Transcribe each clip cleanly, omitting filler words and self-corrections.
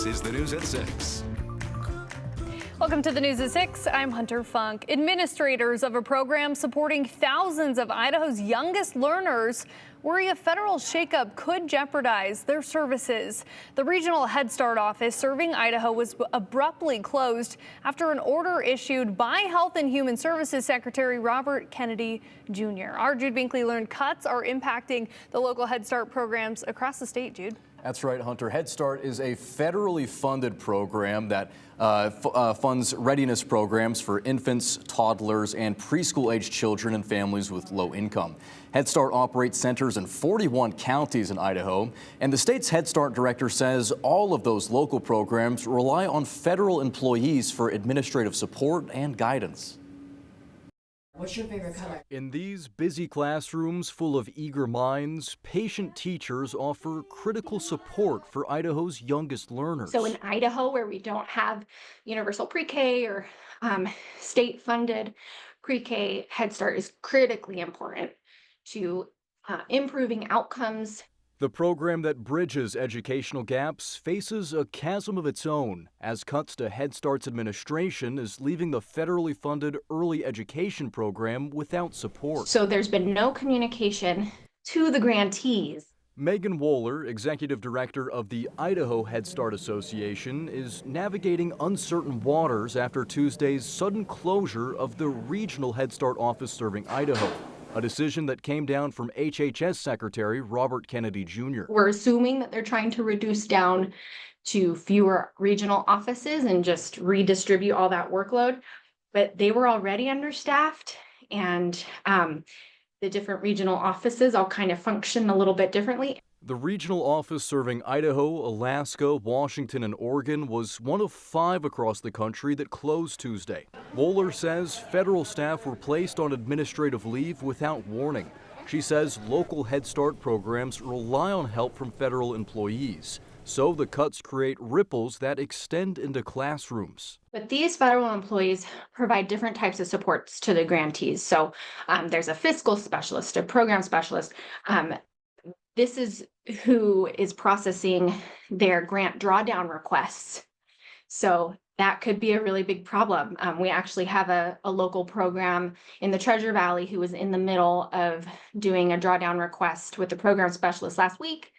This is the News at 6. Welcome to the News at 6. I'm Hunter Funk. Administrators of a program supporting thousands of Idaho's youngest learners worry a federal shakeup could jeopardize their services. The regional Head Start office serving Idaho was abruptly closed after an order issued by Health and Human Services Secretary Robert Kennedy Jr. Our Jude Binkley learned cuts are impacting the local Head Start programs across the state. Jude. That's right, Hunter. Head Start is a federally funded program that funds readiness programs for infants, toddlers, and preschool-aged children and families with low income. Head Start operates centers in 41 counties in Idaho, and the state's Head Start director says all of those local programs rely on federal employees for administrative support and guidance. What's your favorite color? In these busy classrooms full of eager minds, patient teachers offer critical support for Idaho's youngest learners. So in Idaho, where we don't have universal pre-K or state-funded pre-K, Head Start is critically important to improving outcomes. The program that bridges educational gaps faces a chasm of its own, as cuts to Head Start's administration is leaving the federally funded early education program without support. So there's been no communication to the grantees. Megan Woller, executive director of the Idaho Head Start Association, is navigating uncertain waters after Tuesday's sudden closure of the regional Head Start office serving Idaho. A decision that came down from HHS Secretary Robert Kennedy Jr. We're assuming that they're trying to reduce down to fewer regional offices and just redistribute all that workload. But they were already understaffed, and the different regional offices all kind of function a little bit differently. The regional office serving Idaho, Alaska, Washington, and Oregon was one of 5 across the country that closed Tuesday. Woller says federal staff were placed on administrative leave without warning. She says local Head Start programs rely on help from federal employees. So the cuts create ripples that extend into classrooms. But these federal employees provide different types of supports to the grantees. So there's a fiscal specialist, a program specialist. This is who is processing their grant drawdown requests. So that could be a really big problem. We actually have a local program in the Treasure Valley who was in the middle of doing a drawdown request with the program specialist last week.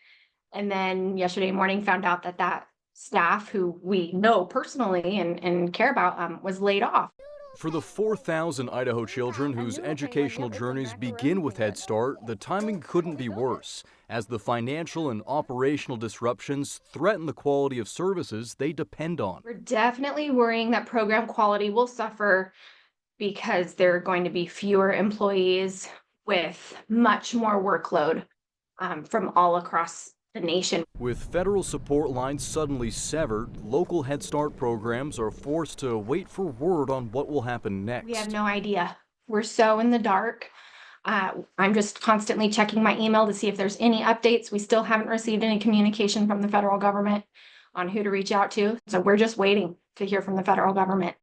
And then yesterday morning found out that that staff, who we know personally and care about, was laid off. For the 4,000 Idaho children whose educational journeys begin with Head Start, the timing couldn't be worse, as the financial and operational disruptions threaten the quality of services they depend on. We're definitely worrying that program quality will suffer because there are going to be fewer employees with much more workload from all across the nation. With federal support lines suddenly severed, local Head Start programs are forced to wait for word on what will happen next. We have no idea. We're so in the dark. I'm just constantly checking my email to see if there's any updates. We still haven't received any communication from the federal government on who to reach out to. So we're just waiting to hear from the federal government.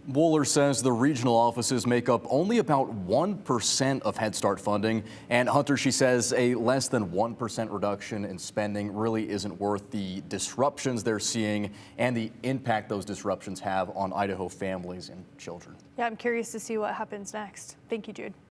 Woller says the regional offices make up only about 1% of Head Start funding. And Hunter, she says a less than 1% reduction in spending really isn't worth the disruptions they're seeing and the impact those disruptions have on Idaho families and children. Yeah, I'm curious to see what happens next. Thank you, Jude.